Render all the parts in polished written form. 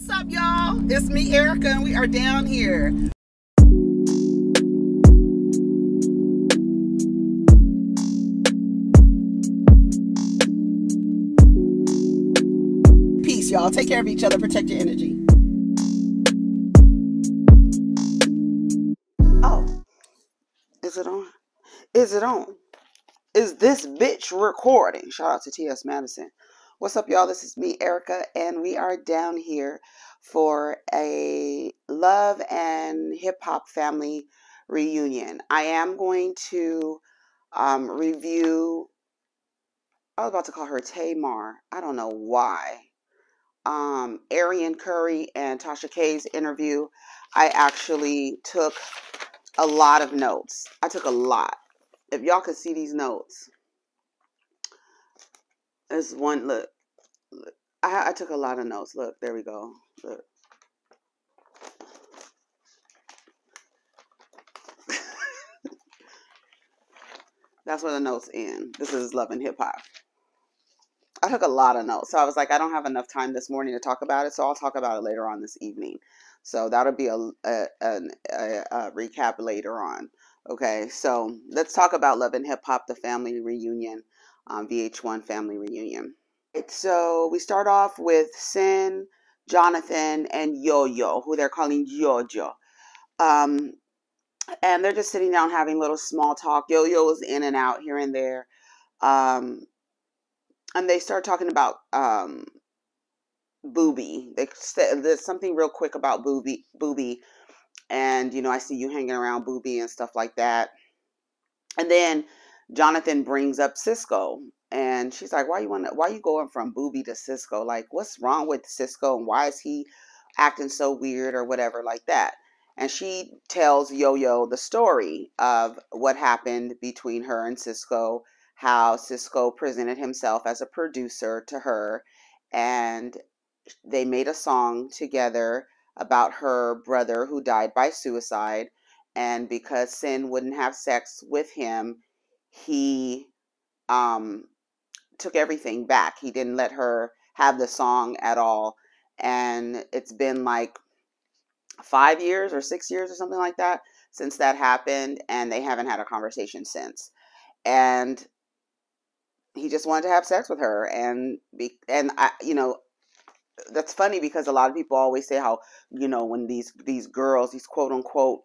What's up, y'all? It's me, Erica, and we are down here. Peace, y'all. Take care of each other. Protect your energy. Oh, is it on? Is it on? Is this bitch recording? Shout out to T.S. Madison. What's up, y'all? This is me, Erica, and we are down here for a love and hip-hop family reunion. I am going to review, I was about to call her Tamar. I don't know why. Arian Curry and Tasha K's interview. I actually took a lot of notes. I took a lot. If y'all could see these notes. There's one, look. I took a lot of notes. Look, there we go. Look. That's where the notes end. This is Love and Hip Hop. I took a lot of notes. So I was like, I don't have enough time this morning to talk about it, so I'll talk about it later on this evening. So that'll be a recap later on. Okay, so let's talk about Love and Hip Hop, the family reunion, VH1 family reunion. So we start off with Sin, Jonathan, and Yo-Yo, who they're calling Yo-Yo. And they're just sitting down having a little small talk. Yo-Yo is in and out here and there. And they start talking about Booby. There's something real quick about Booby. And, you know, I see you hanging around Booby and stuff like that. And then Jonathan brings up Cisco. And she's like, why you going from Booby to Cisco? Like, what's wrong with Cisco? And why is he acting so weird or whatever like that? And she tells Yo-Yo the story of what happened between her and Cisco, how Cisco presented himself as a producer to her. And they made a song together about her brother who died by suicide. And because Sin wouldn't have sex with him, he took everything back. He didn't let her have the song at all. And it's been like 5 years or 6 years or something like that since that happened, and they haven't had a conversation since. And he just wanted to have sex with her, and I, you know, that's funny because a lot of people always say how, you know, when these girls, these quote unquote,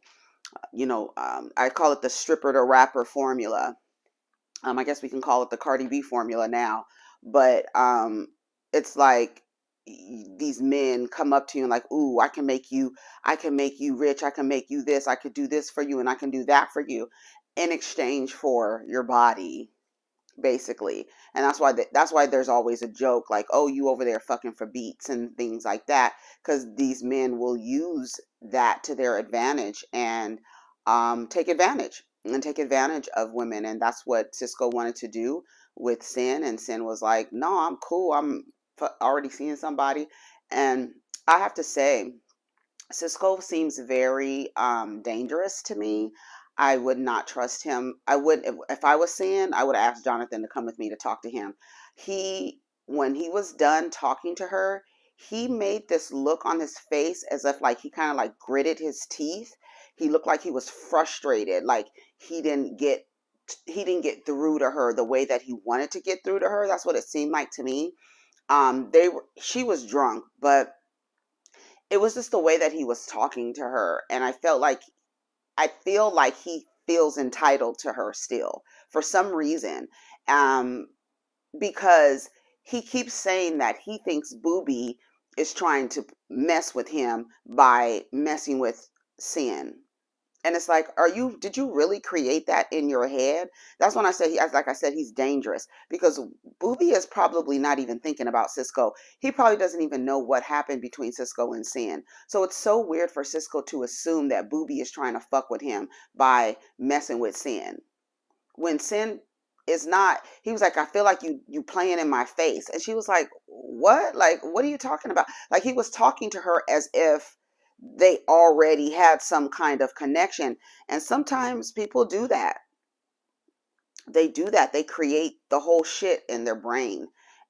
you know, I call it the stripper to rapper formula. I guess we can call it the Cardi B formula now, but it's like these men come up to you and like, ooh, I can make you rich, I can make you this, I could do this for you, and I can do that for you in exchange for your body, basically. And that's why there's always a joke like, oh, you over there fucking for beats and things like that, because these men will use that to their advantage and take advantage of women. And that's what Cisco wanted to do with Sin, and Sin was like, no, I'm cool, I'm already seeing somebody. And I have to say, Cisco seems very dangerous to me. I would not trust him. I would, if I was Sin, I would ask Jonathan to come with me to talk to him. When he was done talking to her, he made this look on his face as if like he kind of like gritted his teeth. He looked like he was frustrated, like he didn't get through to her the way that he wanted to get through to her. That's what it seemed like to me. She was drunk, but it was just the way that he was talking to her, and I feel like he feels entitled to her still for some reason, because he keeps saying that he thinks Booby is trying to mess with him by messing with Sin. And it's like, did you really create that in your head? That's when I say, like I said, he's dangerous, because Booby is probably not even thinking about Cisco. He probably doesn't even know what happened between Cisco and Sin. So it's so weird for Cisco to assume that Booby is trying to fuck with him by messing with Sin. When Sin is not, he was like, I feel like you playing in my face. And she was like, what? Like, what are you talking about? Like, he was talking to her as if they already had some kind of connection. And sometimes people do that. They do that. They create the whole shit in their brain.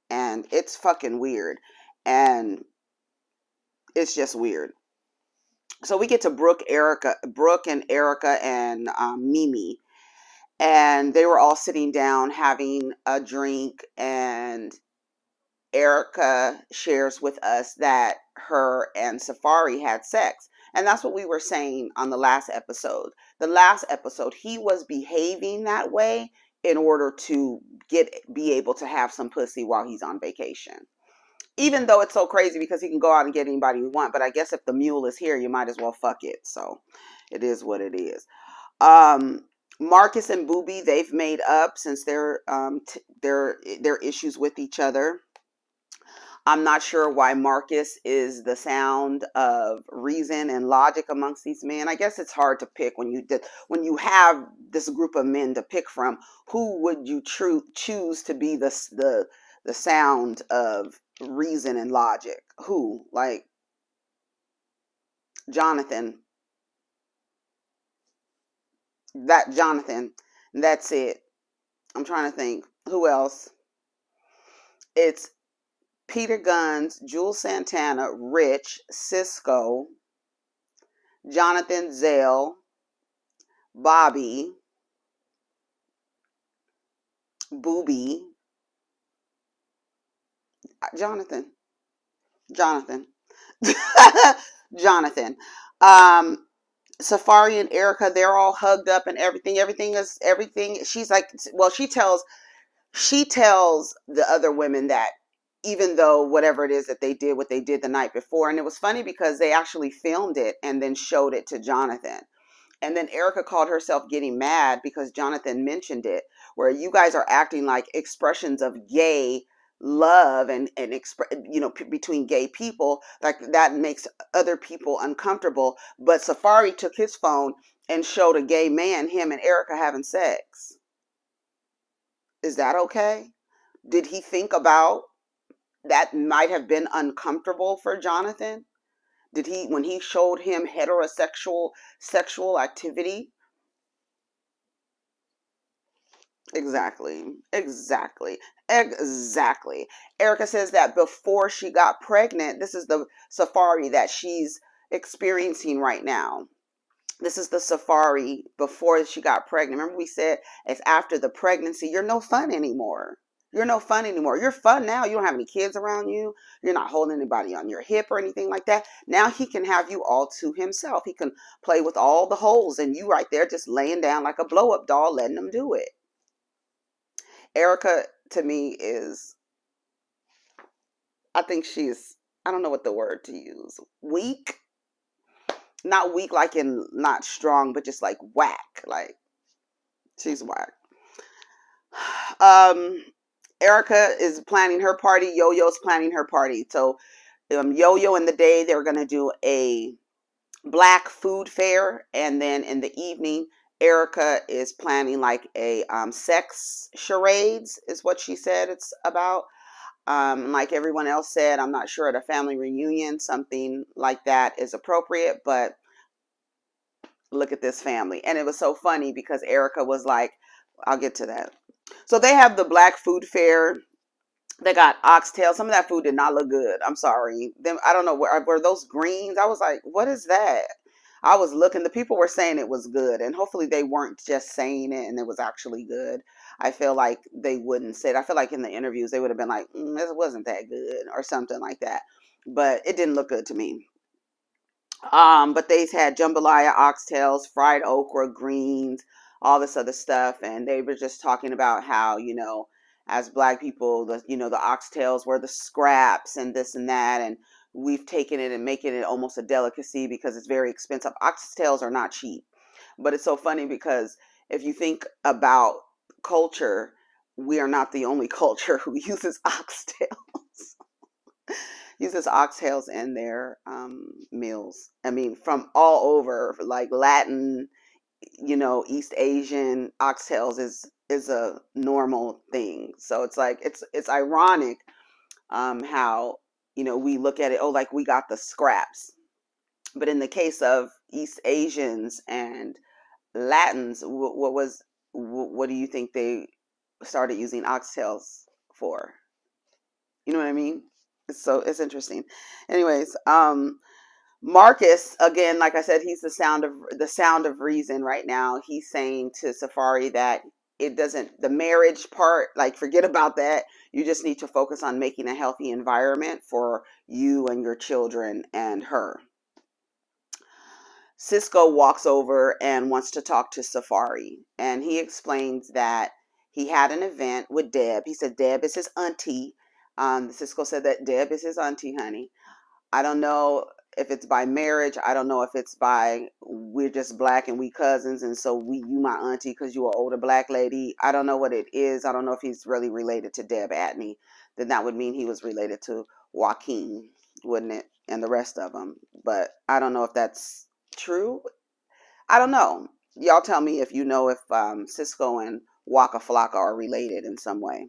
And it's fucking weird. And It's just weird. So we get to Brooke and Erica and Mimi, and they were all sitting down having a drink, and Erica shares with us that her and Safaree had sex. And that's what we were saying on the last episode. The last episode, he was behaving that way in order to be able to have some pussy while he's on vacation. Even though it's so crazy because he can go out and get anybody we want, but I guess if the mule is here, you might as well fuck it. So it is what it is. Marcus and Booby, they've made up since their issues with each other. I'm not sure why Marcus is the sound of reason and logic amongst these men. I guess it's hard to pick when you have this group of men to pick from. Who would you choose to be the sound of reason and logic? Who? Like Jonathan. That Jonathan. That's it. I'm trying to think. Who else? It's Peter Guns, Jules Santana, Rich, Cisco, Jonathan Zale, Bobby, Booby, Jonathan, Jonathan. Safaree and Erica, they're all hugged up and everything. Everything. She's like, well, she tells the other women that even though whatever it is that they did, what they did the night before, and it was funny because they actually filmed it and then showed it to Jonathan. And then Erica called herself getting mad because Jonathan mentioned it, where you guys are acting like expressions of gay love and between gay people, like that makes other people uncomfortable. But Safaree took his phone and showed a gay man, him and Erica having sex. Is that okay? Did he think about that might have been uncomfortable for Jonathan? Did he, when he showed him heterosexual sexual activity? Exactly. Erica says that before she got pregnant, this is the Safaree that she's experiencing right now. This is the Safaree before she got pregnant. Remember we said it's after the pregnancy, you're no fun anymore. You're no fun anymore. You're fun now. You don't have any kids around you. You're not holding anybody on your hip or anything like that. Now he can have you all to himself. He can play with all the holes and you right there just laying down like a blow-up doll, letting him do it. Erica, to me, is, I think she's, I don't know what the word to use. Weak? Not weak like in not strong, but just like whack. Like, she's whack. Erica is planning her party. Yo-Yo's planning her party. So Yo-Yo in the day, they're going to do a black food fair. And then in the evening, Erica is planning like a sex charades is what she said it's about. Like everyone else said, I'm not sure at a family reunion, something like that is appropriate. But look at this family. And it was so funny because Erica was like, I'll get to that. So they have the black food fair. They got oxtail. Some of that food did not look good. I'm sorry. I don't know, were those greens? I was like, what is that? I was looking. The people were saying it was good, and hopefully they weren't just saying it and it was actually good. I feel like they wouldn't say it. I feel like in the interviews they would have been like, it wasn't that good or something like that. But it didn't look good to me. But they had jambalaya, oxtails, fried okra, greens, all this other stuff, and they were just talking about how, as black people, the oxtails were the scraps and this and that, and we've taken it and making it almost a delicacy because it's very expensive. Oxtails are not cheap, but it's so funny because if you think about culture, we are not the only culture who uses oxtails. Uses oxtails in their meals. I mean, from all over, like Latin, East Asian, oxtails is a normal thing. So it's like it's ironic how we look at it, oh, like we got the scraps, but in the case of East Asians and Latins, what do you think they started using oxtails for? You know what I mean? So it's interesting. Anyways, Marcus, again, like I said, he's the sound of reason right now. He's saying to Safaree that it doesn't, the marriage part, like forget about that. You just need to focus on making a healthy environment for you and your children and her. Cisco walks over and wants to talk to Safaree, and he explains that he had an event with Deb. He said Deb is his auntie. Cisco said that Deb is his auntie, honey. I don't know if it's by marriage. I don't know if it's by we're just black and we cousins, and so you my auntie because you an older black lady. I don't know what it is. I don't know if he's really related to Deb Atney. Then that would mean he was related to Joaquin, wouldn't it? And the rest of them. But I don't know if that's true. I don't know. Y'all tell me if you know if Cisco and Waka Flocka are related in some way.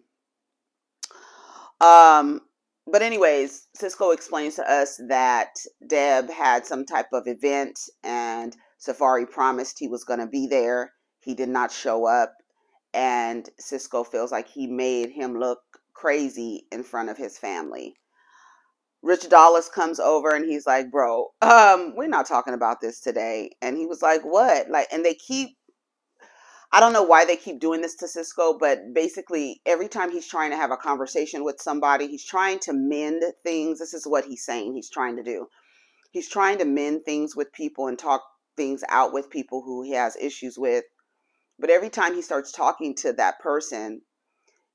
Um, but anyways, Cisco explains to us that Deb had some type of event and Safaree promised he was going to be there. He did not show up, and Cisco feels like he made him look crazy in front of his family. Rich Dallas comes over and he's like, "Bro, we're not talking about this today." And he was like, "What?" Like, and they keep, I don't know why they keep doing this to Cisco, but basically every time he's trying to have a conversation with somebody, he's trying to mend things. This is what he's saying he's trying to do. He's trying to mend things with people and talk things out with people who he has issues with. But every time he starts talking to that person,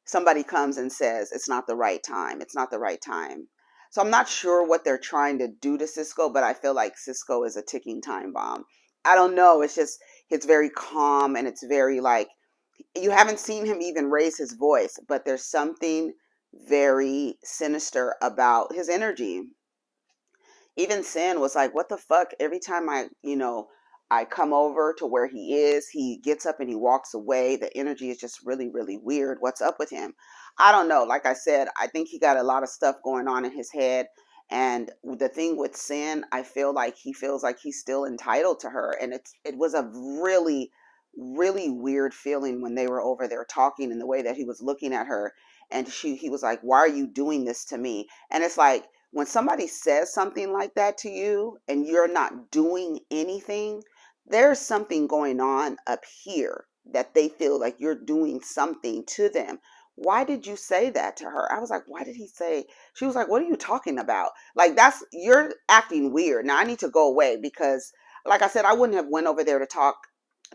somebody comes and says, "It's not the right time. It's not the right time." So I'm not sure what they're trying to do to Cisco, but I feel like Cisco is a ticking time bomb. I don't know. It's just, it's very calm and it's very like, you haven't seen him even raise his voice, but there's something very sinister about his energy. Even Sin was like, "What the fuck?" Every time I come over to where he is, he gets up and he walks away. The energy is just really, really weird. What's up with him? I don't know. Like I said, I think he got a lot of stuff going on in his head. And the thing with Sin, I feel like he feels like he's still entitled to her. And it was a really, really weird feeling when they were over there talking and the way that he was looking at her. And he was like, "Why are you doing this to me?" And it's like, when somebody says something like that to you and you're not doing anything, there's something going on up here that they feel like you're doing something to them. Why did you say that to her? I was like, "Why did he say?" She was like, "What are you talking about?" Like, you're acting weird. Now I need to go away because, like I said, I wouldn't have went over there to talk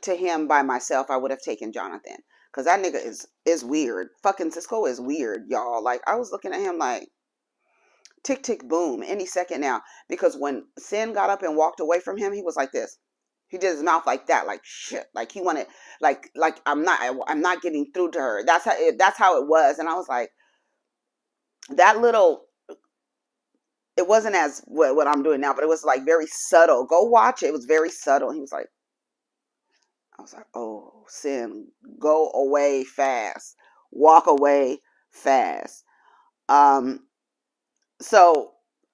to him by myself. I would have taken Jonathan because that nigga is weird. Fucking Cisco is weird, y'all. Like, I was looking at him like, tick tick boom any second now, because when Sin got up and walked away from him, he was like this. He did his mouth like that, like shit, like he wanted, like I'm not getting through to her. That's how it was. And I was like, that little, it wasn't as what I'm doing now, but it was like very subtle. Go watch it. It was very subtle. He was like, I was like, "Oh, Sin, go away fast, walk away fast." um So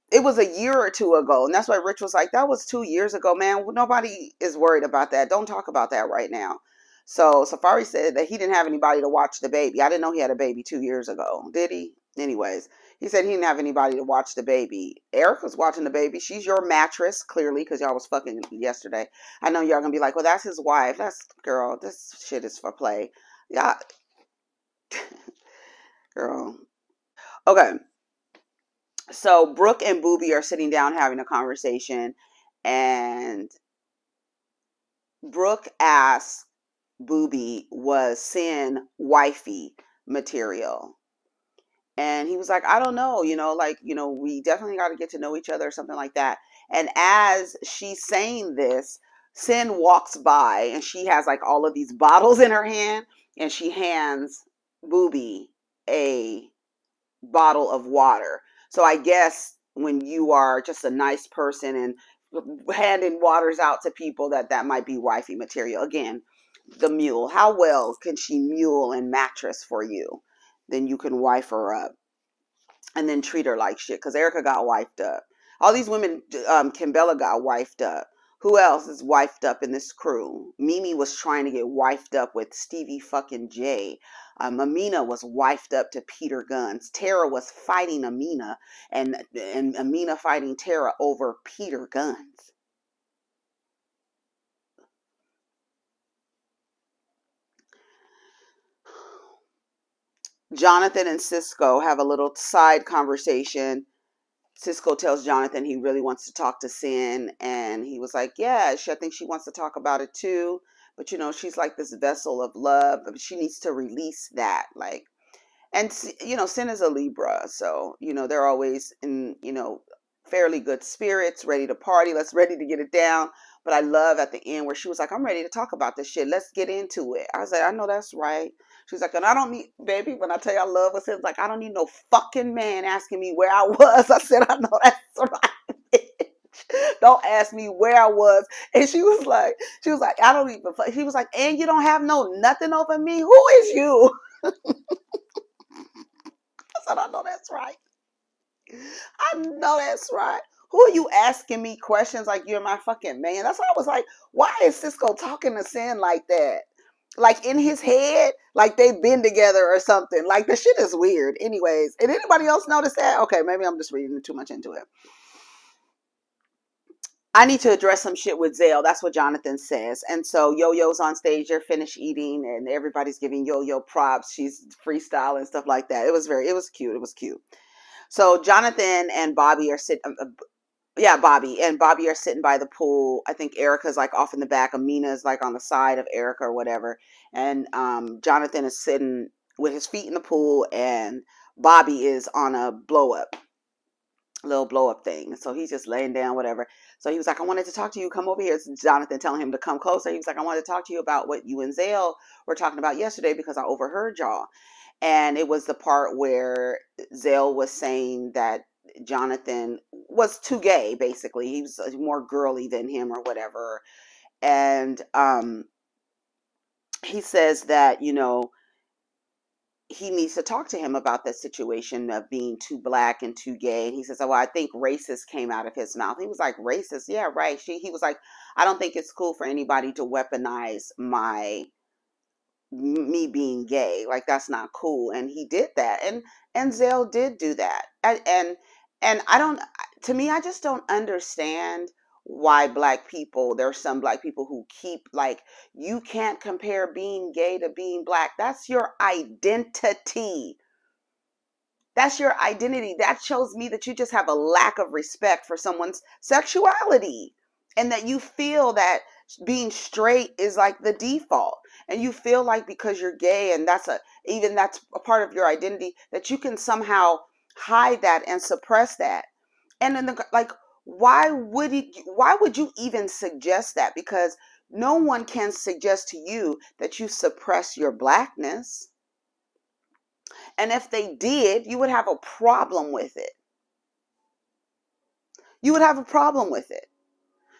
it was a year or two ago. And that's why Rich was like, "That was 2 years ago, man. Nobody is worried about that. Don't talk about that right now." So Safaree said that he didn't have anybody to watch the baby. I didn't know he had a baby 2 years ago. Did he? Anyways, he said he didn't have anybody to watch the baby. Erica's watching the baby. She's your mattress, clearly, because y'all was fucking yesterday. I know y'all gonna be like, "Well, that's his wife." Girl, this shit is for play. Yeah. Girl. Okay. So Brooke and Booby are sitting down having a conversation, and Brooke asks Booby, was Sin wifey material? And he was like, "I don't know, we definitely got to get to know each other," or something like that. And as she's saying this, Sin walks by and she has like all of these bottles in her hand, and she hands Booby a bottle of water. So I guess when you are just a nice person and handing waters out to people, that might be wifey material. Again, the mule. How well can she mule and mattress for you? Then you can wife her up and then treat her like shit. Because Erica got wifed up. All these women, Kimbella got wifed up. Who else is wifed up in this crew? Mimi was trying to get wifed up with Stevie fucking J. Amina was wifed up to Peter Guns. Tara was fighting Amina, and Amina fighting Tara over Peter Guns. Jonathan and Cisco have a little side conversation. Cisco tells Jonathan he really wants to talk to Sin, and he was like, yeah, I think she wants to talk about it too, but you know, she's like this vessel of love, but she needs to release that, like, and you know, Sin is a Libra, so you know, they're always in, you know, fairly good spirits, ready to party, ready to get it down. But I love at the end where she was like, I'm ready to talk about this shit, let's get into it. I was like, I know that's right. She was like, and I don't need, baby, when I tell you I love what Sin's like, I don't need no fucking man asking me where I was. I said, I know that's right. Don't ask me where I was. And she was like, I don't even, she was like, and you don't have no nothing over me? Who is you? I said, I know that's right. I know that's right. Who are you asking me questions like you're my fucking man? That's why I was like, why is Cisco talking to Sin like that? Like in his head, like they've been together or something. Like the shit is weird. Anyways, did anybody else notice that? Okay, maybe I'm just reading too much into it. I need to address some shit with Zale. That's what Jonathan says. And so Yo-Yo's on stage. They're finished eating and everybody's giving Yo-Yo props. She's freestyle and stuff like that. It was cute. It was cute. So Jonathan and Bobby are sitting. Bobby and Bobby are sitting by the pool. I think Erica's like off in the back. Amina's like on the side of Erica or whatever. And Jonathan is sitting with his feet in the pool, and Bobby is on a little blow up thing. So he's just laying down, whatever. So he was like, I wanted to talk to you. Come over here. It's Jonathan telling him to come closer. He was like, I wanted to talk to you about what you and Zale were talking about yesterday because I overheard y'all. And it was the part where Zale was saying that Jonathan was too gay, basically. He was more girly than him or whatever. And he says that, you know, he needs to talk to him about that situation of being too black and too gay. And he says, oh, well, I think racist came out of his mouth. He was like, racist? Yeah, right. He was like, I don't think it's cool for anybody to weaponize me being gay. Like, that's not cool. And he did that. And Zale did do that. And I don't, to me, I just don't understand why there's some black people who keep like, you can't compare being gay to being black. That's your identity. That's your identity. That shows me that you just have a lack of respect for someone's sexuality, and that you feel that being straight is like the default, and you feel like because you're gay and that's a part of your identity, that you can somehow hide that and suppress that. And then like, why would you even suggest that? Because no one can suggest to you that you suppress your blackness. And if they did, you would have a problem with it. You would have a problem with it.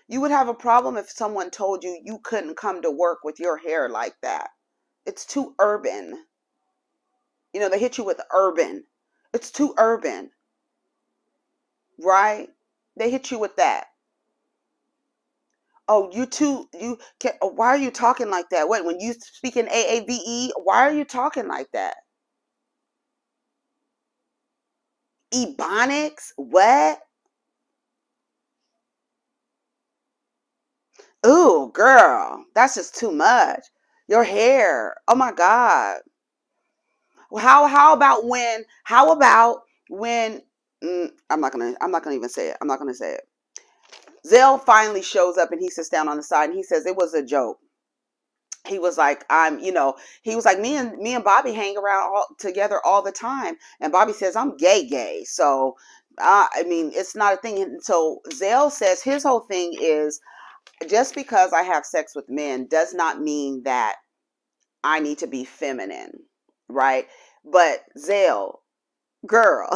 You would have a problem if someone told you you couldn't come to work with your hair like that. It's too urban. You know, they hit you with urban. It's too urban. Right? They hit you with that. Oh, why are you talking like that? What, when you speak in AAVE, why are you talking like that? Ebonics? What? Ooh, girl, that's just too much. Your hair. Oh my God. Well, how about when I'm not gonna even say it. I'm not gonna say it. Zell finally shows up and he sits down on the side and he says it was a joke. He was like, he was like, me and Bobby hang around together all the time. And Bobby says, I'm gay. So, I mean, it's not a thing. And so Zell says his whole thing is, just because I have sex with men does not mean that I need to be feminine, right? But Zell, girl.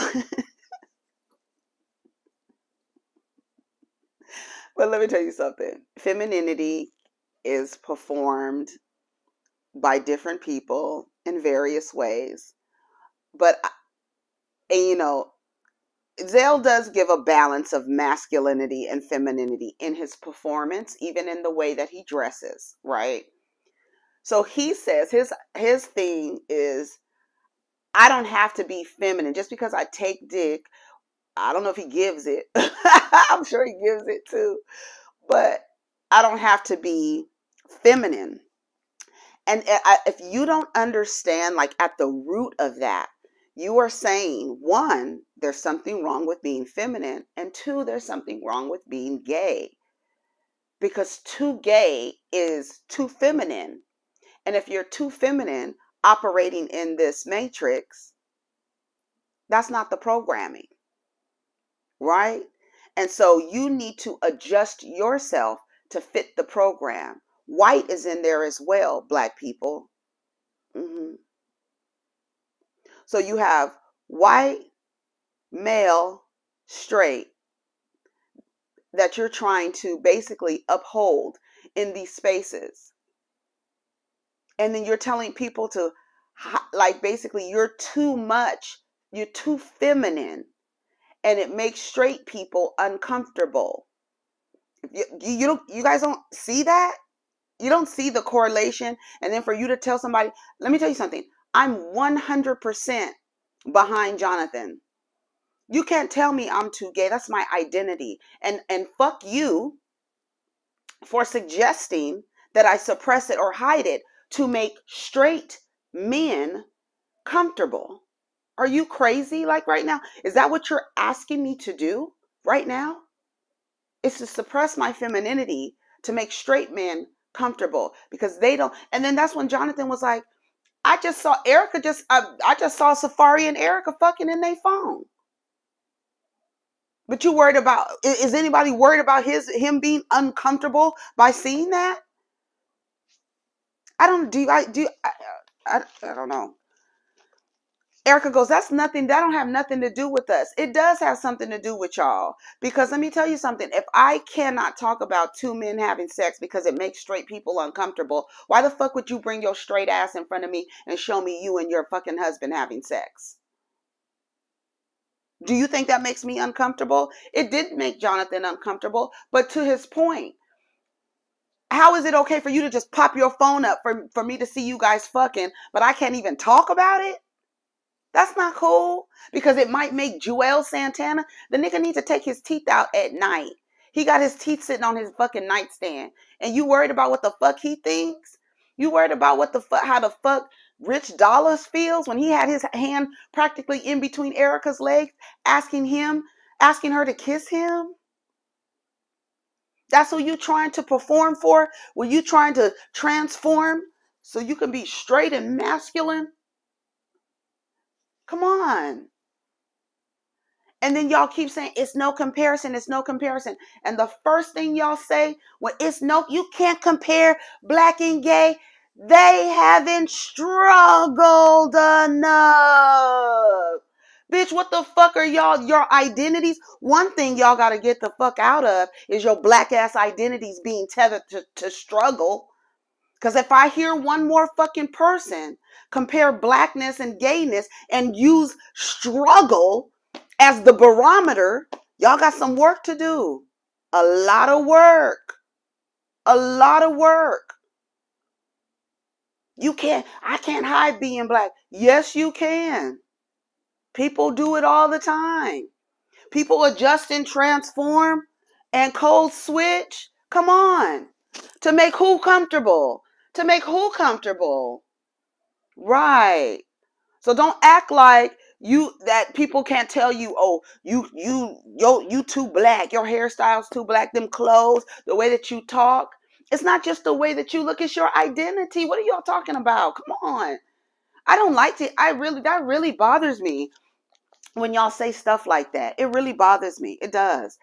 But let me tell you something. Femininity is performed by different people in various ways. But, and, Zale does give a balance of masculinity and femininity in his performance, even in the way that he dresses, right? So he says his thing is, I don't have to be feminine just because I take dick. I don't know if he gives it. I'm sure he gives it too, but I don't have to be feminine. And if you don't understand, like at the root of that, you are saying, one, there's something wrong with being feminine, and two, there's something wrong with being gay. Because too gay is too feminine. And if you're too feminine operating in this matrix, that's not the programming, right? And so you need to adjust yourself to fit the program. White is in there as well, Black people. Mm-hmm. So you have white, male, straight that you're trying to basically uphold in these spaces. And then you're telling people to, like, basically, you're too much, you're too feminine, and it makes straight people uncomfortable. You guys don't see that? You don't see the correlation. And then for you to tell somebody, let me tell you something, I'm 100% behind Jonathan. You can't tell me I'm too gay. That's my identity. And fuck you for suggesting that I suppress it or hide it to make straight men comfortable. Are you crazy? Like right now? Is that what you're asking me to do right now? It's to suppress my femininity to make straight men comfortable because they don't. And then that's when Jonathan was like, I just saw Erica I just saw Safaree and Erica fucking in their phone. But you worried about, is anybody worried about him being uncomfortable by seeing that? I don't know. Erica goes, that don't have nothing to do with us. It does have something to do with y'all. Because let me tell you something. If I cannot talk about two men having sex because it makes straight people uncomfortable, why the fuck would you bring your straight ass in front of me and show me you and your fucking husband having sex? Do you think that makes me uncomfortable? It did make Jonathan uncomfortable, but to his point, how is it okay for you to just pop your phone up for me to see you guys fucking, but I can't even talk about it? That's not cool because it might make Joel Santana, the nigga needs to take his teeth out at night. He got his teeth sitting on his fucking nightstand. And you worried about what the fuck he thinks? You worried about what the fuck, how the fuck Rich Dollars feels when he had his hand practically in between Erica's legs, asking her to kiss him? That's who you trying to perform for? Were you trying to transform so you can be straight and masculine? Come on. And then y'all keep saying, it's no comparison, it's no comparison. And the first thing y'all say, well, you can't compare Black and gay. They haven't struggled enough. Bitch, what the fuck are your identities? One thing y'all got to get the fuck out of is your Black ass identities being tethered to struggle. Because if I hear one more fucking person compare Blackness and gayness and use struggle as the barometer, y'all got some work to do. A lot of work. A lot of work. I can't hide being Black. Yes, you can. People do it all the time. People adjust and transform and code switch. Come on. To make who comfortable? To make who comfortable? Right. So don't act like that people can't tell you, oh, you too Black, your hairstyle's too Black, them clothes, the way that you talk. It's not just the way that you look, it's your identity. What are y'all talking about? Come on. I don't like it. That really bothers me when y'all say stuff like that. It really bothers me. It does.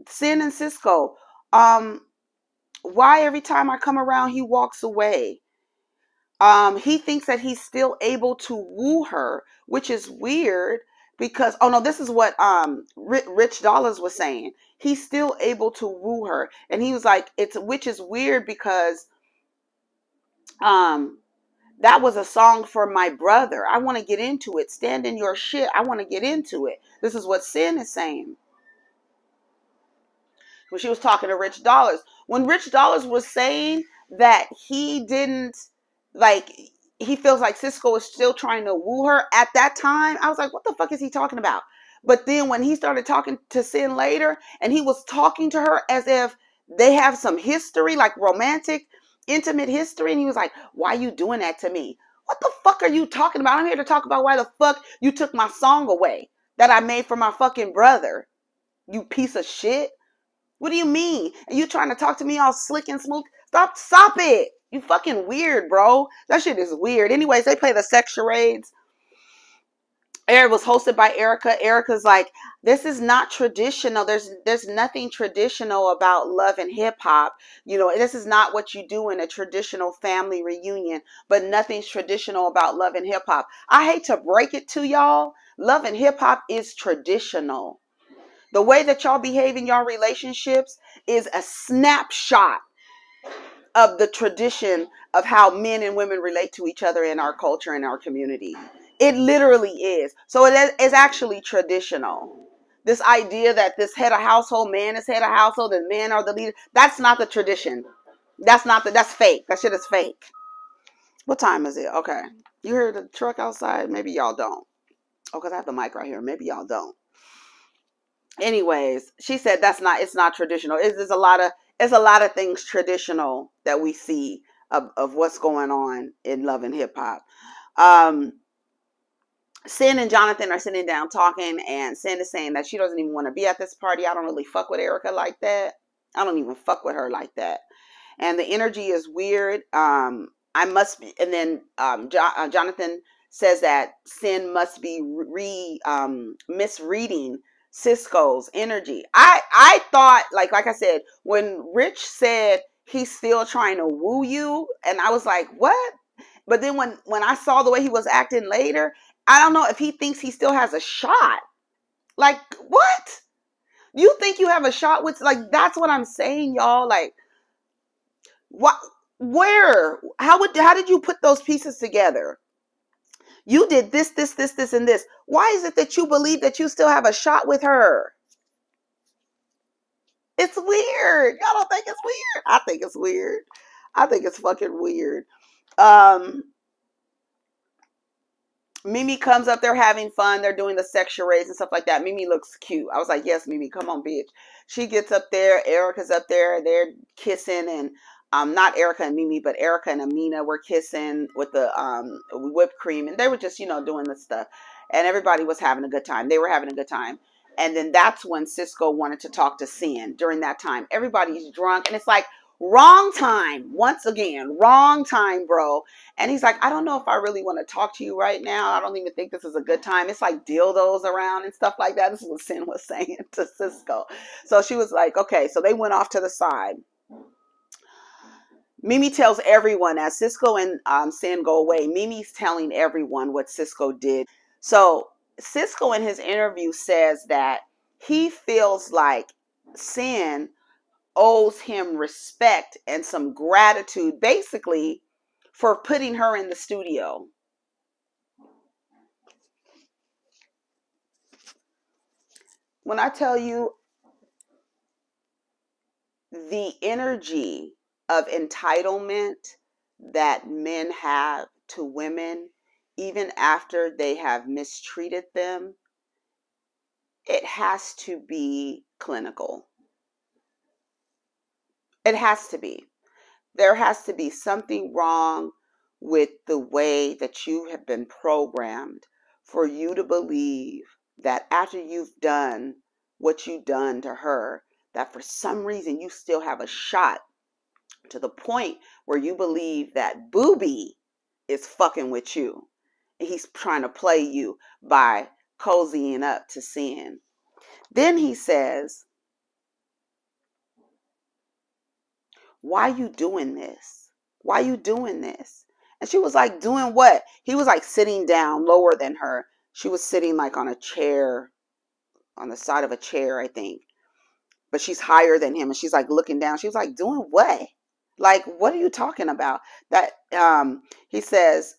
Sin and Cisco, why every time I come around he walks away? He thinks that he's still able to woo her, which is weird because, oh no, this is what Rich Dollars was saying. He's still able to woo her. And he was like, which is weird because That was a song for my brother. I want to get into it. Stand in your shit. I want to get into it. This is what Sin is saying. When she was talking to Rich Dollars. When Rich Dollars was saying that he didn't, like, he feels like Cisco is still trying to woo her at that time, I was like, what the fuck is he talking about? But then when he started talking to Sin later, and he was talking to her as if they have some history, like romantic, intimate history, and he was like, why are you doing that to me? What the fuck are you talking about? I'm here to talk about why the fuck you took my song away that I made for my fucking brother. You piece of shit. What do you mean? And you trying to talk to me all slick and smooth? Stop it. You fucking weird, bro. That shit is weird. Anyways, they play the sex charades. It was hosted by Erica. Erica's like, this is not traditional. There's nothing traditional about love and hip hop. You know, this is not what you do in a traditional family reunion, but nothing's traditional about love and hip hop. I hate to break it to y'all. Love and hip hop is traditional. The way that y'all behave in y'all relationships is a snapshot of the tradition of how men and women relate to each other in our culture and our community. It literally is. So it is actually traditional. This idea that this head of household, man is head of household, and men are the leader, that's not the tradition. That's fake. That shit is fake. What time is it? Okay. You hear the truck outside? Maybe y'all don't. Oh, because I have the mic right here. Maybe y'all don't. Anyways, she said it's not traditional. It's a lot of things traditional that we see of what's going on in love and hip hop. Sin and Jonathan are sitting down talking, and Sin is saying that she doesn't even want to be at this party. I don't really fuck with Erica like that. I don't even fuck with her like that. And the energy is weird. I must be, and then Jonathan says that Sin must be misreading Cisco's energy. I thought, like I said, when Rich said he's still trying to woo you, and I was like, what? But then when I saw the way he was acting later, I don't know if he thinks he still has a shot. Like, what? You think you have a shot with, like, that's what I'm saying, y'all. Like, what? Where? How did you put those pieces together? You did this, and this. Why is it that you believe that you still have a shot with her? It's weird. Y'all don't think it's weird? I think it's weird. I think it's fucking weird. Mimi comes up, they're having fun, they're doing the sex charades and stuff like that. Mimi looks cute. I was like, yes, Mimi, come on, bitch. She gets up there, Erica's up there, they're kissing, and not Erica and Mimi, but Erica and Amina were kissing with the whipped cream, and they were just, doing this stuff, and everybody was having a good time. They were having a good time. And then that's when Cisco wanted to talk to Sin. During that time, everybody's drunk, and it's like, wrong time. Once again, wrong time, bro. And he's like, I don't know if I really want to talk to you right now. I don't even think this is a good time. It's like dildos around and stuff like that. This is what Sin was saying to Cisco. So she was like, okay. So they went off to the side. Mimi tells everyone, as Cisco and Sin go away, Mimi's telling everyone what Cisco did. So Cisco in his interview says that he feels like Sin owes him respect and some gratitude, basically, for putting her in the studio. When I tell you the energy of entitlement that men have to women, even after they have mistreated them, it has to be clinical. It has to be. There has to be something wrong with the way that you have been programmed for you to believe that after you've done what you've done to her, that for some reason you still have a shot, to the point where you believe that Booby is fucking with you. And he's trying to play you by cozying up to Sin. Then he says, why you doing this? Why you doing this? And she was like, doing what? He was like sitting down lower than her. She was sitting like on a chair, on the side of a chair, I think. But she's higher than him, and she's like looking down. She was like, doing what? Like, what are you talking about? That he says,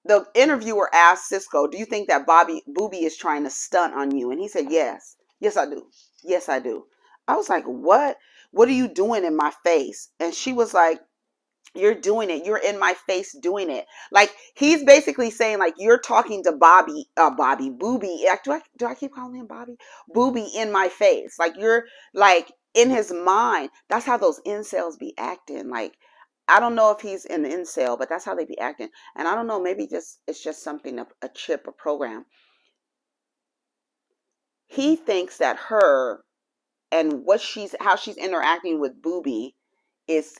the interviewer asked Cisco, do you think that Booby is trying to stunt on you? And he said, yes. Yes, I do. Yes, I do. I was like, what? What are you doing in my face? And she was like, you're doing it. You're in my face doing it. Like, he's basically saying, like, you're talking to Booby. Do I keep calling him Bobby? Booby in my face. Like, you're like in his mind. That's how those incels be acting. Like, I don't know if he's an incel, but that's how they be acting. And I don't know, maybe it's just something, a chip, a program. He thinks that her and how she's interacting with Booby is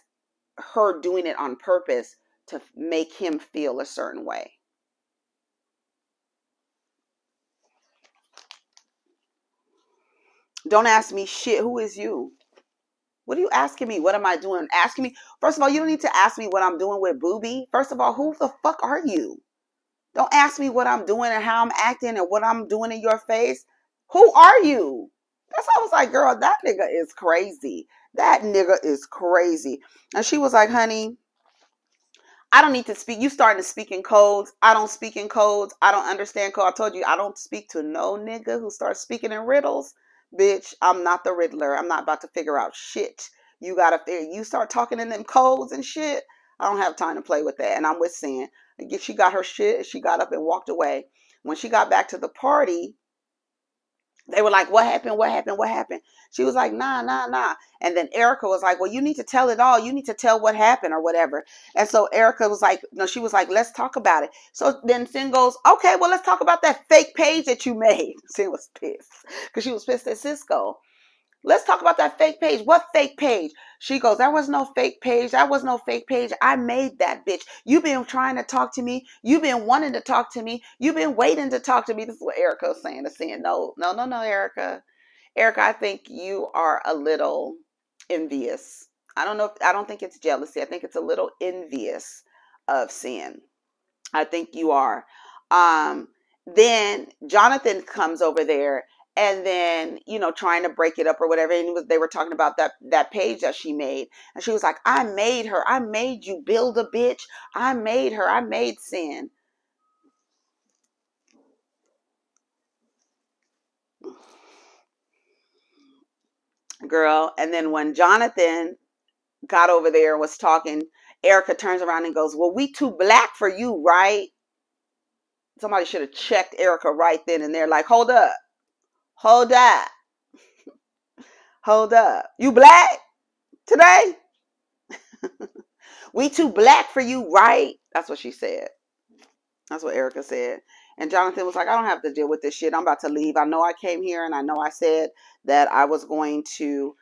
her doing it on purpose to make him feel a certain way. Don't ask me shit. Who is you? What are you asking me? What am I doing? Asking me. First of all, you don't need to ask me what I'm doing with Booby. First of all, who the fuck are you? Don't ask me what I'm doing and how I'm acting and what I'm doing in your face. Who are you? That's why I was like, girl, that nigga is crazy. That nigga is crazy. And she was like, honey, I don't need to speak. You starting to speak in codes. I don't speak in codes. I don't understand code. I told you, I don't speak to no nigga who starts speaking in riddles. Bitch, I'm not the Riddler. I'm not about to figure out shit. You start talking in them codes and shit. I don't have time to play with that. And I'm with Sin. She got her shit. She got up and walked away. When she got back to the party, they were like, what happened? What happened? What happened? She was like, nah, nah, nah. And then Erica was like, well, you need to tell it all. You need to tell what happened or whatever. And so Erica was like, no, she was like, let's talk about it. So then Sin goes, okay, well, let's talk about that fake page that you made. Sin was pissed because she was pissed at Cisco. Let's talk about that fake page. What fake page? She goes, there was no fake page. That was no fake page. I made that, bitch. You've been trying to talk to me. You've been wanting to talk to me. You've been waiting to talk to me. This is what Erica was saying to Sin. No, no, no, no, Erica. Erica, I think you are a little envious. I don't know. I don't think it's jealousy. I think it's a little envious of Sin. I think you are. Then Jonathan comes over there and then, trying to break it up or whatever. And they were talking about that page that she made. And she was like, I made her. I made you build a bitch. I made her. I made Sin. Girl. And then when Jonathan got over there and was talking, Erica turns around and goes, well, we too black for you, right? Somebody should have checked Erica right then and there. Like, hold up. Hold up. Hold up. You black today? We too black for you, right? That's what she said. That's what Erica said. And Jonathan was like, I don't have to deal with this shit. I'm about to leave. I know I came here and I know I said that I was going to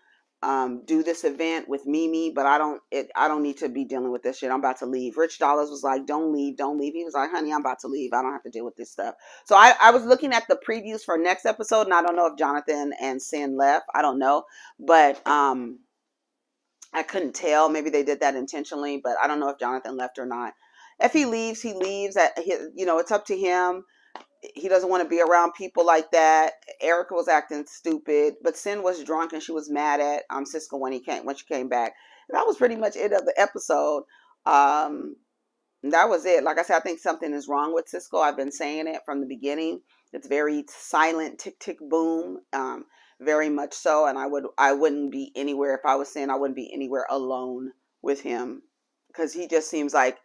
do this event with Mimi, but I don't need to be dealing with this shit. I'm about to leave. Rich Dollars was like, don't leave, don't leave. He was like, honey, I'm about to leave. I don't have to deal with this stuff. So I was looking at the previews for next episode, and I don't know if Jonathan and Sin left. I don't know. But I couldn't tell. Maybe they did that intentionally, but I don't know if Jonathan left or not. If he leaves, he leaves. It's up to him. He doesn't want to be around people like that. Erica was acting stupid, but Sin was drunk and she was mad at Cisco when she came back. And that was pretty much it of the episode. That was it. Like I said, I think something is wrong with Cisco. I've been saying it from the beginning. It's very silent, tick tick boom. Very much so. And I wouldn't be anywhere, if I was Sin, I wouldn't be anywhere alone with him, because he just seems like,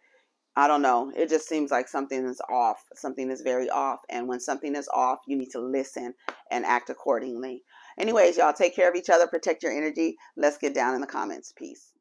I don't know. It just seems like something is off. Something is very off. And when something is off, you need to listen and act accordingly. Anyways, y'all take care of each other. Protect your energy. Let's get down in the comments. Peace.